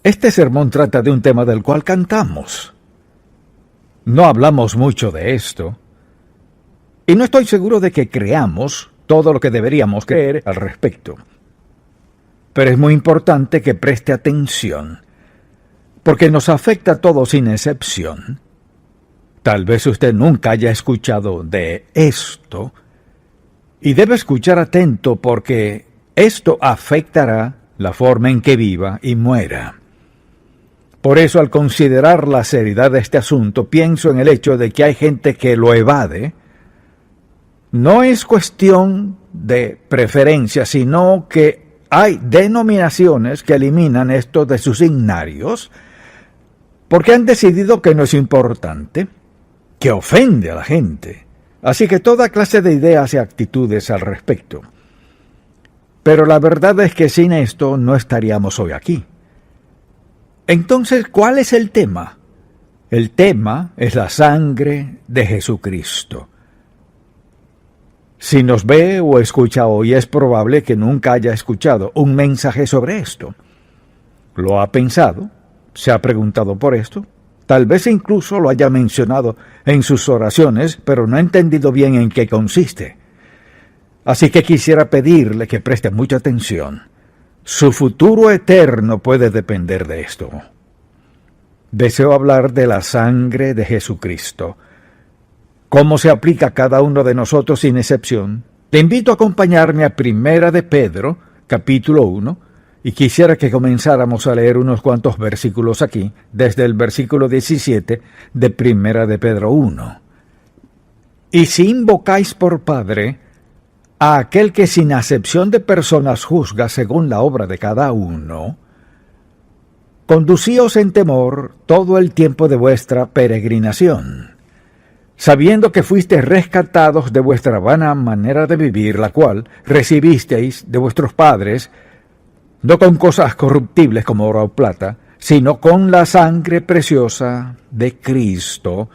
Este sermón trata de un tema del cual cantamos. No hablamos mucho de esto, y no estoy seguro de que creamos todo lo que deberíamos creer al respecto. Pero es muy importante que preste atención, porque nos afecta a todos sin excepción. Tal vez usted nunca haya escuchado de esto, y debe escuchar atento porque esto afectará la forma en que viva y muera. Por eso, al considerar la seriedad de este asunto, pienso en el hecho de que hay gente que lo evade. No es cuestión de preferencia, sino que hay denominaciones que eliminan esto de sus himnarios porque han decidido que no es importante, que ofende a la gente. Así que toda clase de ideas y actitudes al respecto. Pero la verdad es que sin esto no estaríamos hoy aquí. Entonces, ¿cuál es el tema? El tema es la sangre de Jesucristo. Si nos ve o escucha hoy, es probable que nunca haya escuchado un mensaje sobre esto. ¿Lo ha pensado? ¿Se ha preguntado por esto? Tal vez incluso lo haya mencionado en sus oraciones, pero no ha entendido bien en qué consiste. Así que quisiera pedirle que preste mucha atención. Su futuro eterno puede depender de esto. Deseo hablar de la sangre de Jesucristo. ¿Cómo se aplica a cada uno de nosotros sin excepción? Te invito a acompañarme a Primera de Pedro, capítulo 1, y quisiera que comenzáramos a leer unos cuantos versículos aquí, desde el versículo 17 de Primera de Pedro 1. Y si invocáis por Padre a aquel que sin acepción de personas juzga según la obra de cada uno, conducíos en temor todo el tiempo de vuestra peregrinación, sabiendo que fuisteis rescatados de vuestra vana manera de vivir, la cual recibisteis de vuestros padres, no con cosas corruptibles como oro o plata, sino con la sangre preciosa de Cristo,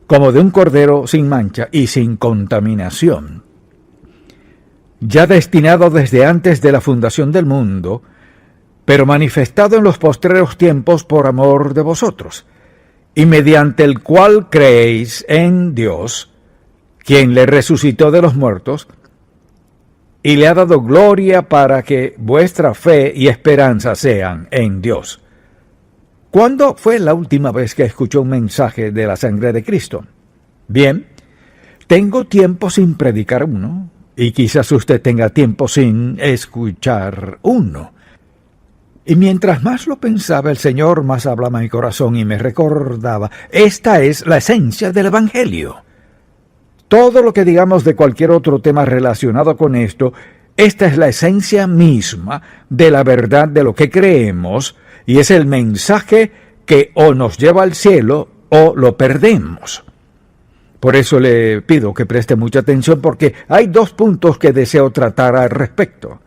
como de un cordero sin mancha y sin contaminación, ya destinado desde antes de la fundación del mundo, pero manifestado en los postreros tiempos por amor de vosotros, y mediante el cual creéis en Dios, quien le resucitó de los muertos, y le ha dado gloria para que vuestra fe y esperanza sean en Dios. ¿Cuándo fue la última vez que escuchó un mensaje de la sangre de Cristo? Bien, tengo tiempo sin predicar uno, y quizás usted tenga tiempo sin escuchar uno. Y mientras más lo pensaba, el Señor más hablaba a mi corazón y me recordaba, esta es la esencia del Evangelio. Todo lo que digamos de cualquier otro tema relacionado con esto, esta es la esencia misma de la verdad de lo que creemos, y es el mensaje que o nos lleva al cielo o lo perdemos. Por eso le pido que preste mucha atención, porque hay dos puntos que deseo tratar al respecto.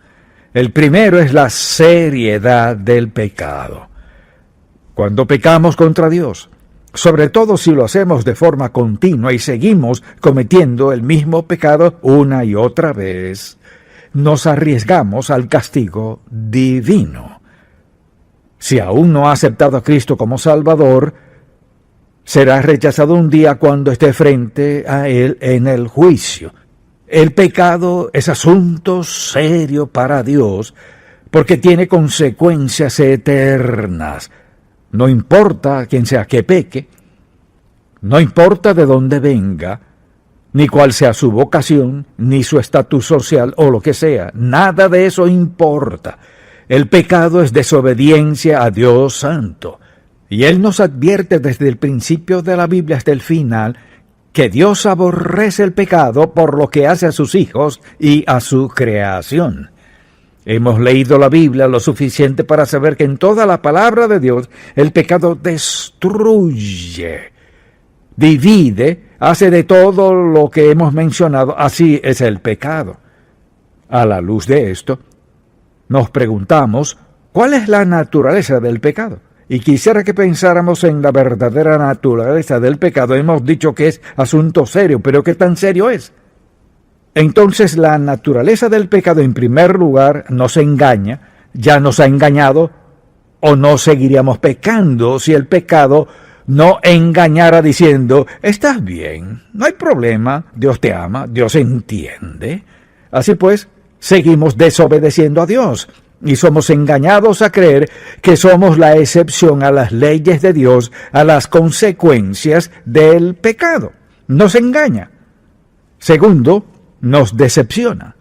El primero es la seriedad del pecado. Cuando pecamos contra Dios, sobre todo si lo hacemos de forma continua y seguimos cometiendo el mismo pecado una y otra vez, nos arriesgamos al castigo divino. Si aún no ha aceptado a Cristo como Salvador, será rechazado un día cuando esté frente a Él en el juicio. El pecado es asunto serio para Dios porque tiene consecuencias eternas. No importa quién sea que peque, no importa de dónde venga, ni cuál sea su vocación, ni su estatus social o lo que sea. Nada de eso importa. El pecado es desobediencia a Dios Santo. Y Él nos advierte desde el principio de la Biblia hasta el final que Dios aborrece el pecado por lo que hace a sus hijos y a su creación. Hemos leído la Biblia lo suficiente para saber que en toda la palabra de Dios el pecado destruye, divide, hace de todo lo que hemos mencionado. Así es el pecado. A la luz de esto, nos preguntamos, ¿cuál es la naturaleza del pecado? Y quisiera que pensáramos en la verdadera naturaleza del pecado. Hemos dicho que es asunto serio, pero ¿qué tan serio es? Entonces la naturaleza del pecado, en primer lugar, nos engaña, ya nos ha engañado o no seguiríamos pecando si el pecado no engañara diciendo, estás bien, no hay problema, Dios te ama, Dios entiende. Así pues, seguimos desobedeciendo a Dios y somos engañados a creer que somos la excepción a las leyes de Dios, a las consecuencias del pecado. Nos engaña. Segundo, nos decepciona.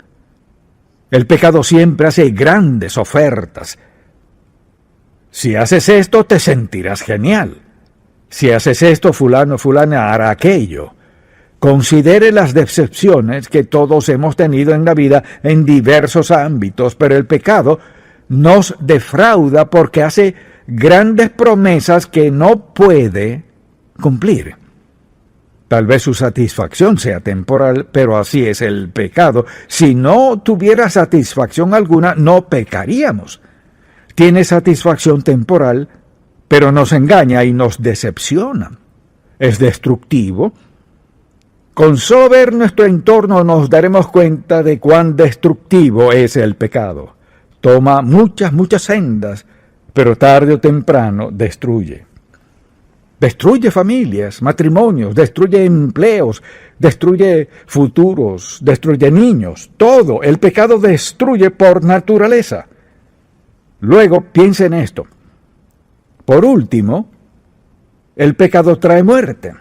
El pecado siempre hace grandes ofertas. Si haces esto, te sentirás genial. Si haces esto, fulano o fulana hará aquello. Considere las decepciones que todos hemos tenido en la vida en diversos ámbitos, pero el pecado nos defrauda porque hace grandes promesas que no puede cumplir. Tal vez su satisfacción sea temporal, pero así es el pecado. Si no tuviera satisfacción alguna, no pecaríamos. Tiene satisfacción temporal, pero nos engaña y nos decepciona. Es destructivo. Con solo ver nuestro entorno nos daremos cuenta de cuán destructivo es el pecado. Toma muchas sendas, pero tarde o temprano destruye. Destruye familias, matrimonios, destruye empleos, destruye futuros, destruye niños, todo. El pecado destruye por naturaleza. Luego, piensa en esto. Por último, el pecado trae muerte.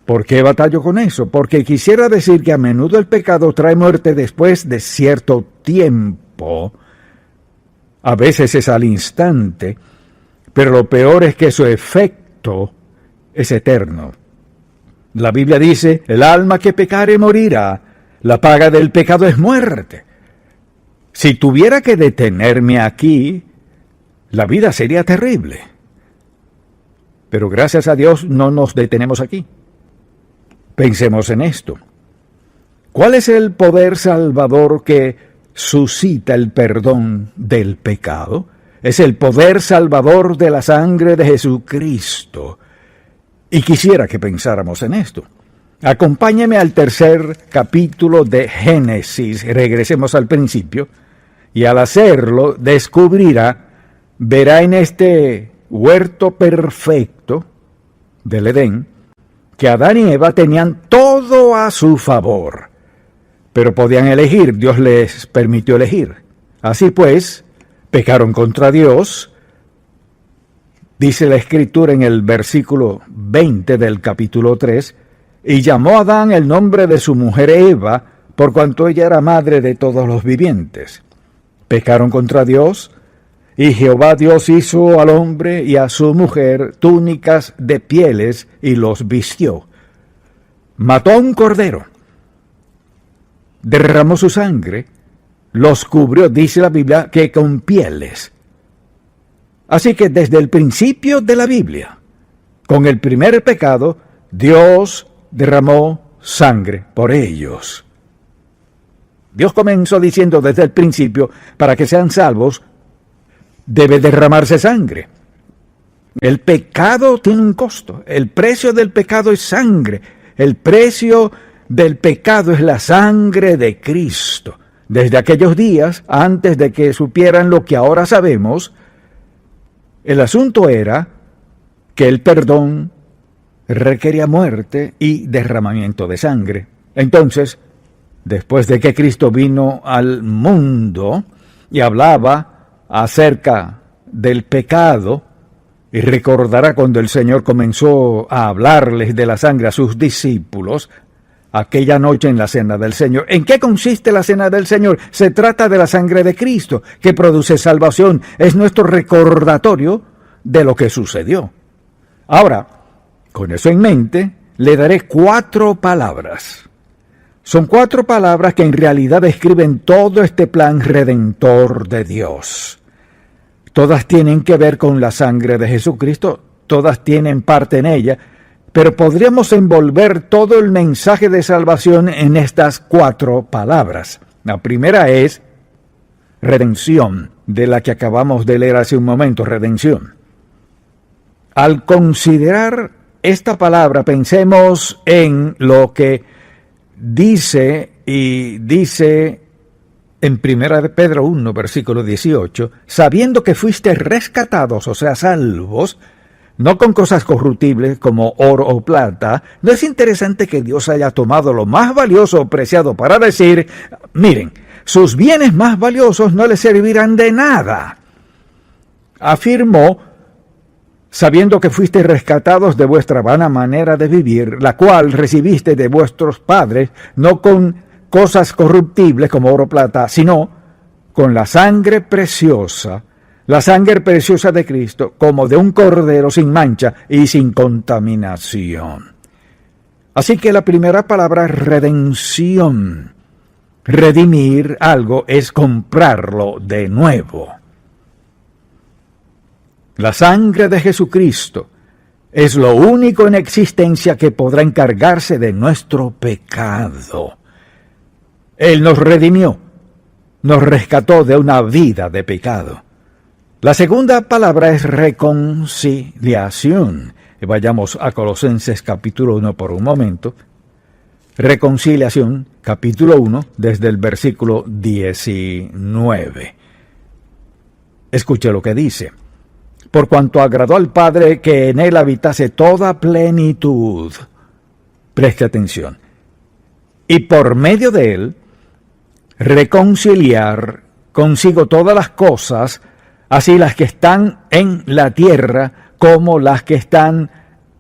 ¿Por qué batallo con eso? Porque quisiera decir que a menudo el pecado trae muerte después de cierto tiempo. A veces es al instante, pero lo peor es que su efecto es eterno. La Biblia dice, el alma que pecare morirá, la paga del pecado es muerte. Si tuviera que detenerme aquí, la vida sería terrible. Pero gracias a Dios no nos detenemos aquí. Pensemos en esto. ¿Cuál es el poder salvador que suscita el perdón del pecado? Es el poder salvador de la sangre de Jesucristo. Y quisiera que pensáramos en esto. Acompáñeme al tercer capítulo de Génesis. Regresemos al principio. Y al hacerlo, verá en este huerto perfecto del Edén, que Adán y Eva tenían todo a su favor, pero podían elegir, Dios les permitió elegir. Así pues, pecaron contra Dios, dice la Escritura en el versículo 20 del capítulo 3, y llamó a Adán el nombre de su mujer Eva, por cuanto ella era madre de todos los vivientes. Pecaron contra Dios, y Jehová Dios hizo al hombre y a su mujer túnicas de pieles y los vistió. Mató a un cordero, derramó su sangre, los cubrió, dice la Biblia, que con pieles. Así que desde el principio de la Biblia, con el primer pecado, Dios derramó sangre por ellos. Dios comenzó diciendo desde el principio, para que sean salvos, debe derramarse sangre. El pecado tiene un costo. El precio del pecado es sangre. El precio del pecado es la sangre de Cristo. Desde aquellos días, antes de que supieran lo que ahora sabemos, el asunto era que el perdón requería muerte y derramamiento de sangre. Entonces, después de que Cristo vino al mundo y hablaba acerca del pecado, y recordará cuando el Señor comenzó a hablarles de la sangre a sus discípulos, aquella noche en la cena del Señor. ¿En qué consiste la cena del Señor? Se trata de la sangre de Cristo, que produce salvación. Es nuestro recordatorio de lo que sucedió. Ahora, con eso en mente, le daré 4 palabras. Son 4 palabras que en realidad describen todo este plan redentor de Dios. Todas tienen que ver con la sangre de Jesucristo, todas tienen parte en ella, pero podríamos envolver todo el mensaje de salvación en estas 4 palabras. La primera es redención, de la que acabamos de leer hace un momento, redención. Al considerar esta palabra, pensemos en lo que dice en 1 de Pedro 1, versículo 18, sabiendo que fuiste rescatados, o sea, salvos, no con cosas corruptibles como oro o plata. ¿No es interesante que Dios haya tomado lo más valioso o preciado para decir, miren, sus bienes más valiosos no les servirán de nada? Afirmó, sabiendo que fuiste rescatados de vuestra vana manera de vivir, la cual recibiste de vuestros padres, no con cosas corruptibles como oro o plata, sino con la sangre preciosa de Cristo, como de un cordero sin mancha y sin contaminación. Así que la primera palabra es redención. Redimir algo es comprarlo de nuevo. La sangre de Jesucristo es lo único en existencia que podrá encargarse de nuestro pecado. Él nos redimió, nos rescató de una vida de pecado. La segunda palabra es reconciliación. Vayamos a Colosenses capítulo 1 por un momento. Reconciliación, capítulo 1, desde el versículo 19. Escuche lo que dice. Por cuanto agradó al Padre que en él habitase toda plenitud. Preste atención. Y por medio de él, reconciliar consigo todas las cosas, así las que están en la tierra como las que están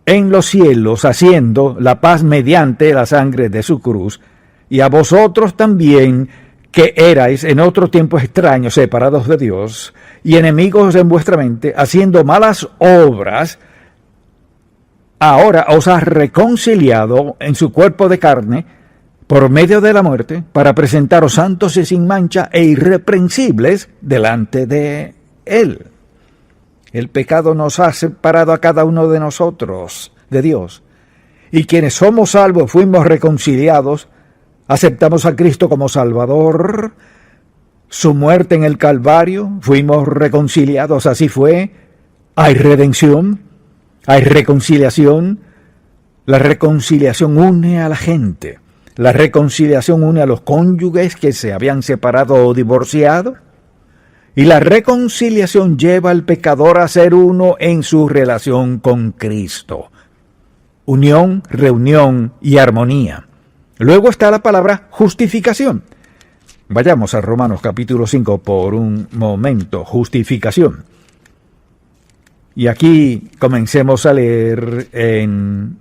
en los cielos, haciendo la paz mediante la sangre de su cruz, y a vosotros también, que erais en otro tiempo extraños, separados de Dios, y enemigos en vuestra mente, haciendo malas obras, ahora os ha reconciliado en su cuerpo de carne, por medio de la muerte, para presentaros santos y sin mancha e irreprensibles delante de Él. El pecado nos ha separado a cada uno de nosotros de Dios. Y quienes somos salvos, fuimos reconciliados, aceptamos a Cristo como Salvador, su muerte en el Calvario, fuimos reconciliados, así fue. Hay redención, hay reconciliación. La reconciliación une a la gente. La reconciliación une a los cónyuges que se habían separado o divorciado. Y la reconciliación lleva al pecador a ser uno en su relación con Cristo. Unión, reunión y armonía. Luego está la palabra justificación. Vayamos a Romanos capítulo 5 por un momento. Justificación. Y aquí comencemos a leer en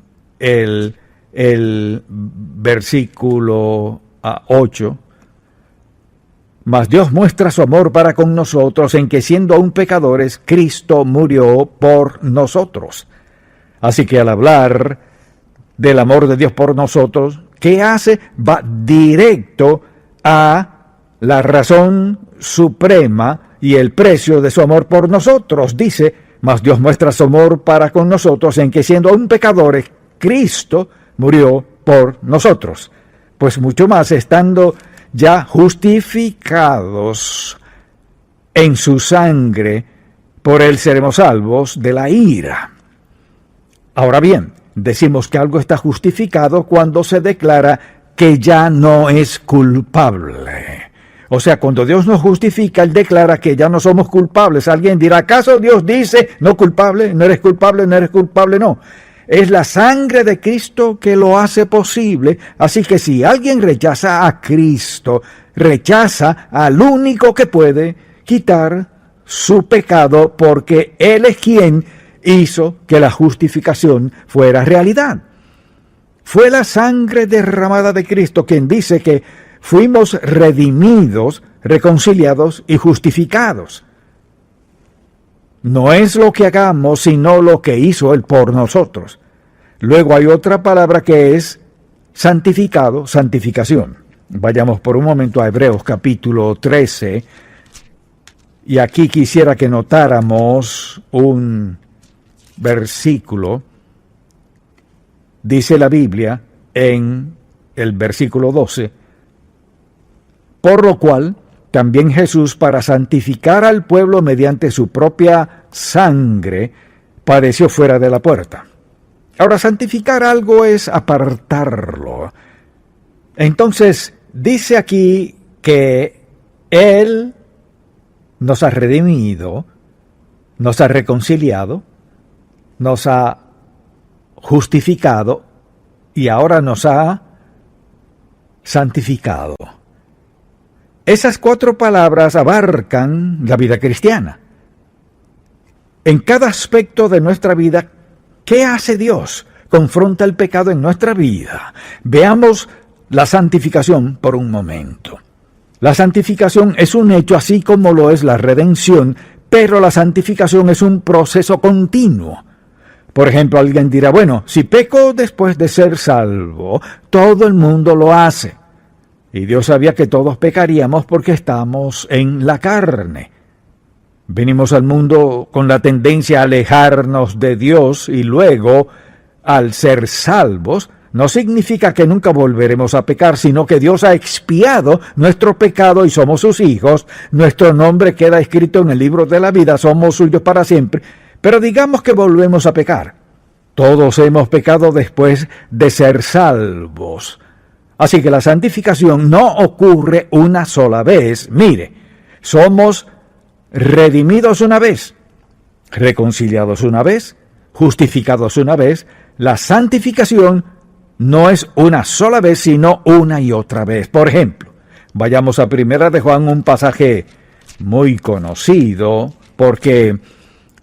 el versículo 8. Mas Dios muestra su amor para con nosotros en que siendo aún pecadores, Cristo murió por nosotros. Así que al hablar del amor de Dios por nosotros, ¿qué hace? Va directo a la razón suprema y el precio de su amor por nosotros. Dice, mas Dios muestra su amor para con nosotros en que siendo aún pecadores, Cristo murió por nosotros. Pues mucho más, estando ya justificados en su sangre, por él seremos salvos de la ira. Ahora bien, decimos que algo está justificado cuando se declara que ya no es culpable. O sea, cuando Dios nos justifica, Él declara que ya no somos culpables. Alguien dirá, ¿acaso Dios dice, no culpable, no eres culpable, no eres culpable? No. Es la sangre de Cristo que lo hace posible. Así que si alguien rechaza a Cristo, rechaza al único que puede quitar su pecado, porque Él es quien hizo que la justificación fuera realidad. Fue la sangre derramada de Cristo quien dice que fuimos redimidos, reconciliados y justificados. No es lo que hagamos, sino lo que hizo Él por nosotros. Luego hay otra palabra que es santificado, santificación. Vayamos por un momento a Hebreos capítulo 13. Y aquí quisiera que notáramos un versículo. Dice la Biblia en el versículo 12. Por lo cual también Jesús, para santificar al pueblo mediante su propia sangre, padeció fuera de la puerta. Ahora, santificar algo es apartarlo. Entonces, dice aquí que Él nos ha redimido, nos ha reconciliado, nos ha justificado y ahora nos ha santificado. Esas 4 palabras abarcan la vida cristiana. En cada aspecto de nuestra vida, ¿qué hace Dios? Confronta el pecado en nuestra vida. Veamos la santificación por un momento. La santificación es un hecho así como lo es la redención, pero la santificación es un proceso continuo. Por ejemplo, alguien dirá, bueno, si peco después de ser salvo, todo el mundo lo hace. Y Dios sabía que todos pecaríamos porque estamos en la carne. Venimos al mundo con la tendencia a alejarnos de Dios y luego, al ser salvos, no significa que nunca volveremos a pecar, sino que Dios ha expiado nuestro pecado y somos sus hijos. Nuestro nombre queda escrito en el libro de la vida, somos suyos para siempre. Pero digamos que volvemos a pecar. Todos hemos pecado después de ser salvos. Así que la santificación no ocurre una sola vez. Mire, somos redimidos una vez, reconciliados una vez, justificados una vez. La santificación no es una sola vez, sino una y otra vez. Por ejemplo, vayamos a 1 de Juan, un pasaje muy conocido, porque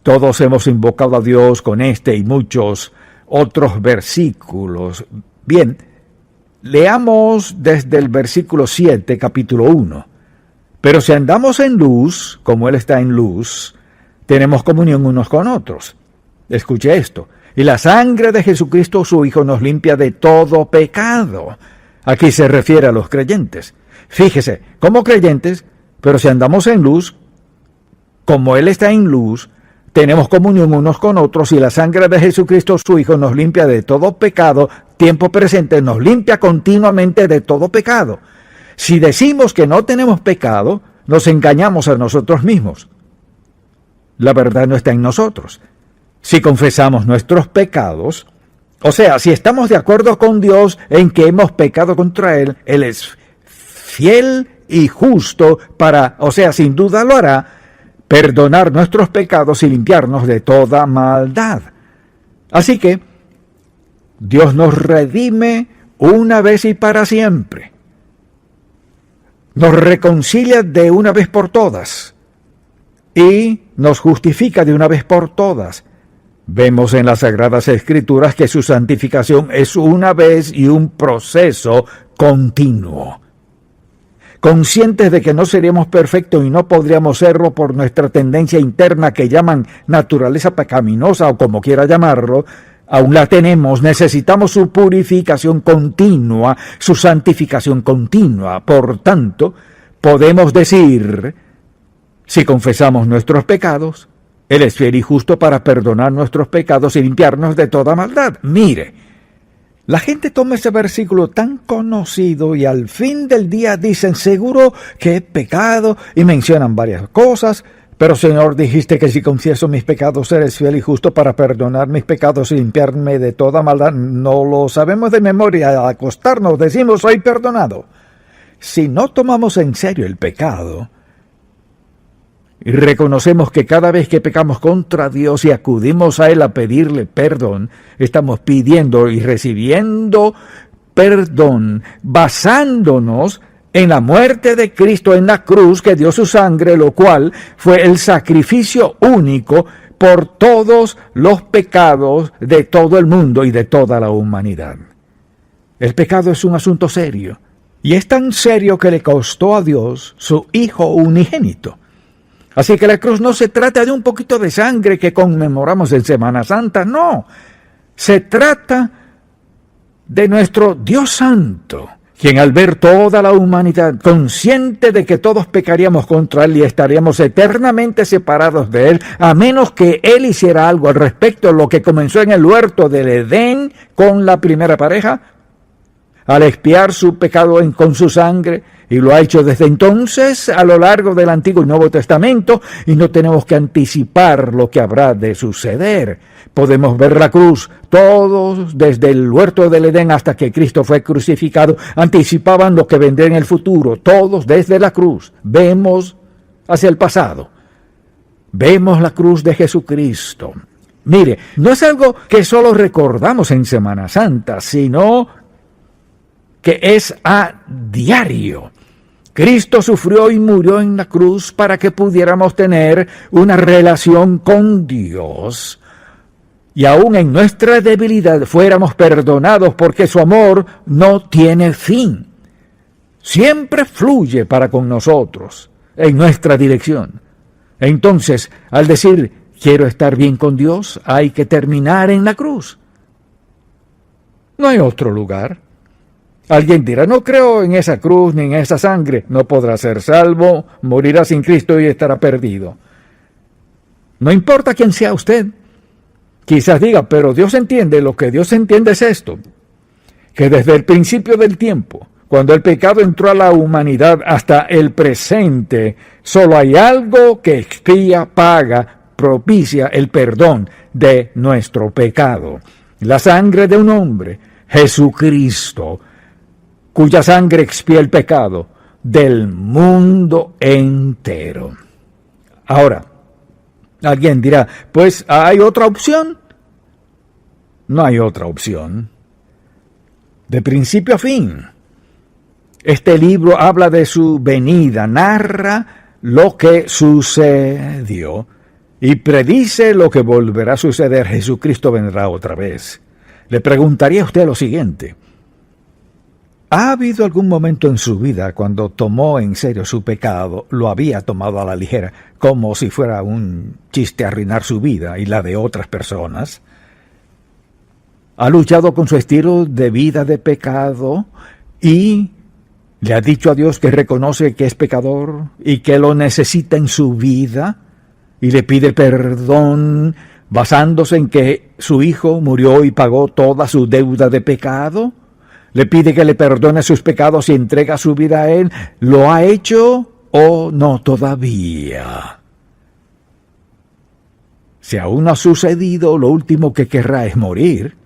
todos hemos invocado a Dios con este y muchos otros versículos. Bien, leamos desde el versículo 7, capítulo 1. Pero si andamos en luz, como Él está en luz, tenemos comunión unos con otros. Escuche esto. Y la sangre de Jesucristo, su Hijo, nos limpia de todo pecado. Aquí se refiere a los creyentes. Fíjese, como creyentes, pero si andamos en luz, como Él está en luz, tenemos comunión unos con otros, y la sangre de Jesucristo, su Hijo, nos limpia de todo pecado. Tiempo presente, nos limpia continuamente de todo pecado. Si decimos que no tenemos pecado, nos engañamos a nosotros mismos. La verdad no está en nosotros. Si confesamos nuestros pecados, o sea, si estamos de acuerdo con Dios en que hemos pecado contra Él, Él es fiel y justo para, o sea, sin duda lo hará, perdonar nuestros pecados y limpiarnos de toda maldad. Así que Dios nos redime una vez y para siempre. Nos reconcilia de una vez por todas y nos justifica de una vez por todas. Vemos en las Sagradas Escrituras que su santificación es una vez y un proceso continuo. Conscientes de que no seríamos perfectos y no podríamos serlo por nuestra tendencia interna que llaman naturaleza pecaminosa o como quiera llamarlo, aún la tenemos, necesitamos su purificación continua, su santificación continua. Por tanto, podemos decir, si confesamos nuestros pecados, Él es fiel y justo para perdonar nuestros pecados y limpiarnos de toda maldad. Mire, la gente toma ese versículo tan conocido y al fin del día dicen, seguro que he pecado, y mencionan varias cosas, pero Señor, dijiste que si confieso mis pecados, eres fiel y justo para perdonar mis pecados y limpiarme de toda maldad. No lo sabemos de memoria, al acostarnos decimos, soy perdonado. Si no tomamos en serio el pecado, y reconocemos que cada vez que pecamos contra Dios y acudimos a Él a pedirle perdón, estamos pidiendo y recibiendo perdón basándonos en la muerte de Cristo en la cruz, que dio su sangre, lo cual fue el sacrificio único por todos los pecados de todo el mundo y de toda la humanidad. El pecado es un asunto serio, y es tan serio que le costó a Dios su Hijo unigénito. Así que la cruz no se trata de un poquito de sangre que conmemoramos en Semana Santa, no. Se trata de nuestro Dios Santo, quien al ver toda la humanidad, consciente de que todos pecaríamos contra Él y estaríamos eternamente separados de Él, a menos que Él hiciera algo al respecto, lo que comenzó en el huerto del Edén con la primera pareja, al expiar su pecado con su sangre, Y lo ha hecho desde entonces a lo largo del Antiguo y Nuevo Testamento, y no tenemos que anticipar lo que habrá de suceder. Podemos ver la cruz. Todos, desde el huerto del Edén hasta que Cristo fue crucificado, anticipaban lo que vendría en el futuro. Todos desde la cruz. Vemos hacia el pasado. Vemos la cruz de Jesucristo. Mire, no es algo que solo recordamos en Semana Santa, sino que es a diario. Cristo sufrió y murió en la cruz para que pudiéramos tener una relación con Dios. Y aún en nuestra debilidad fuéramos perdonados porque su amor no tiene fin. Siempre fluye para con nosotros, en nuestra dirección. Entonces, al decir, quiero estar bien con Dios, hay que terminar en la cruz. No hay otro lugar. Alguien dirá, no creo en esa cruz ni en esa sangre. No podrá ser salvo, morirá sin Cristo y estará perdido. No importa quién sea usted. Quizás diga, pero Dios entiende, lo que Dios entiende es esto, que desde el principio del tiempo, cuando el pecado entró a la humanidad hasta el presente, solo hay algo que expía, paga, propicia el perdón de nuestro pecado. La sangre de un hombre, Jesucristo, cuya sangre expía el pecado del mundo entero. Ahora, alguien dirá, pues ¿hay otra opción? No hay otra opción. De principio a fin, este libro habla de su venida, narra lo que sucedió y predice lo que volverá a suceder. Jesucristo vendrá otra vez. Le preguntaría a usted lo siguiente. ¿Ha habido algún momento en su vida cuando tomó en serio su pecado, lo había tomado a la ligera, como si fuera un chiste arruinar su vida y la de otras personas? ¿Ha luchado con su estilo de vida de pecado y le ha dicho a Dios que reconoce que es pecador y que lo necesita en su vida y le pide perdón basándose en que su hijo murió y pagó toda su deuda de pecado? ¿Le pide que le perdone sus pecados y entrega su vida a Él? ¿Lo ha hecho o no todavía? Si aún no ha sucedido, lo último que querrá es morir.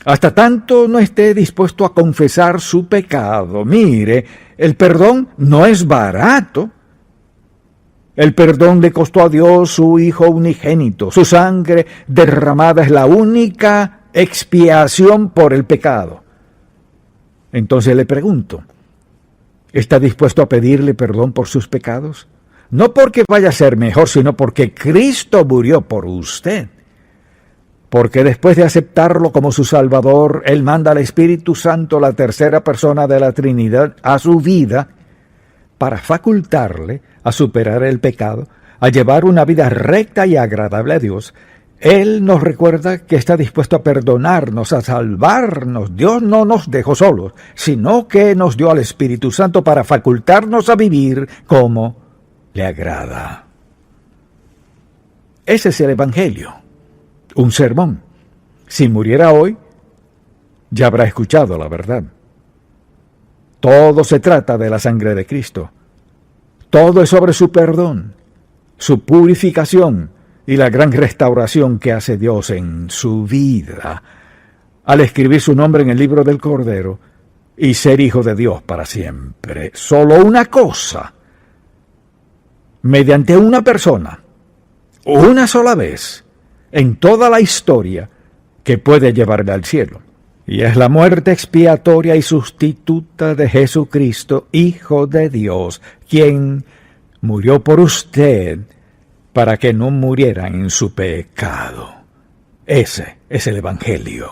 Hasta tanto no esté dispuesto a confesar su pecado. Mire, el perdón no es barato. El perdón le costó a Dios su Hijo unigénito. Su sangre derramada es la única expiación por el pecado. Entonces le pregunto, ¿está dispuesto a pedirle perdón por sus pecados? No porque vaya a ser mejor, sino porque Cristo murió por usted. Porque después de aceptarlo como su Salvador, Él manda al Espíritu Santo, la tercera persona de la Trinidad, a su vida para facultarle a superar el pecado, a llevar una vida recta y agradable a Dios. Él nos recuerda que está dispuesto a perdonarnos, a salvarnos. Dios no nos dejó solos, sino que nos dio al Espíritu Santo para facultarnos a vivir como le agrada. Ese es el Evangelio, un sermón. Si muriera hoy, ya habrá escuchado la verdad. Todo se trata de la sangre de Cristo. Todo es sobre su perdón, su purificación y la gran restauración que hace Dios en su vida al escribir su nombre en el libro del Cordero y ser hijo de Dios para siempre. Solo una cosa, mediante una persona, una sola vez, en toda la historia, que puede llevarle al cielo. Y es la muerte expiatoria y sustituta de Jesucristo, Hijo de Dios, quien murió por usted para que no muriera en su pecado. Ese es el Evangelio.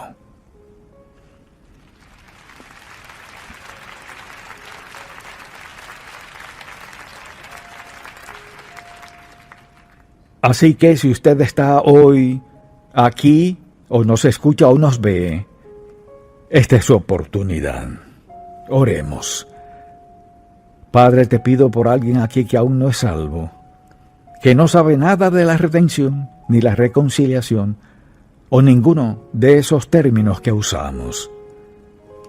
Así que si usted está hoy aquí, o nos escucha o nos ve, esta es su oportunidad. Oremos. Padre, te pido por alguien aquí que aún no es salvo, que no sabe nada de la redención, ni la reconciliación, o ninguno de esos términos que usamos.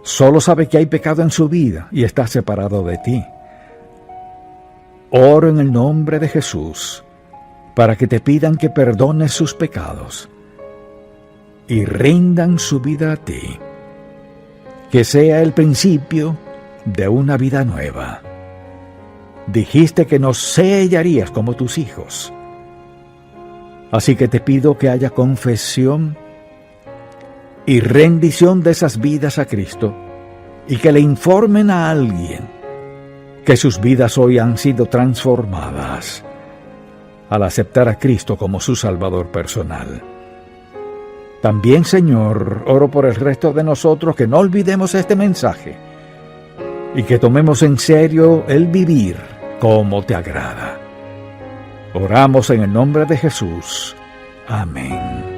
Solo sabe que hay pecado en su vida y está separado de ti. Oro en el nombre de Jesús para que te pidan que perdones sus pecados y rindan su vida a ti. Que sea el principio de una vida nueva. Dijiste que nos sellarías como tus hijos. Así que te pido que haya confesión y rendición de esas vidas a Cristo y que le informen a alguien que sus vidas hoy han sido transformadas al aceptar a Cristo como su Salvador personal. También, Señor, oro por el resto de nosotros que no olvidemos este mensaje y que tomemos en serio el vivir como te agrada. Oramos en el nombre de Jesús. Amén.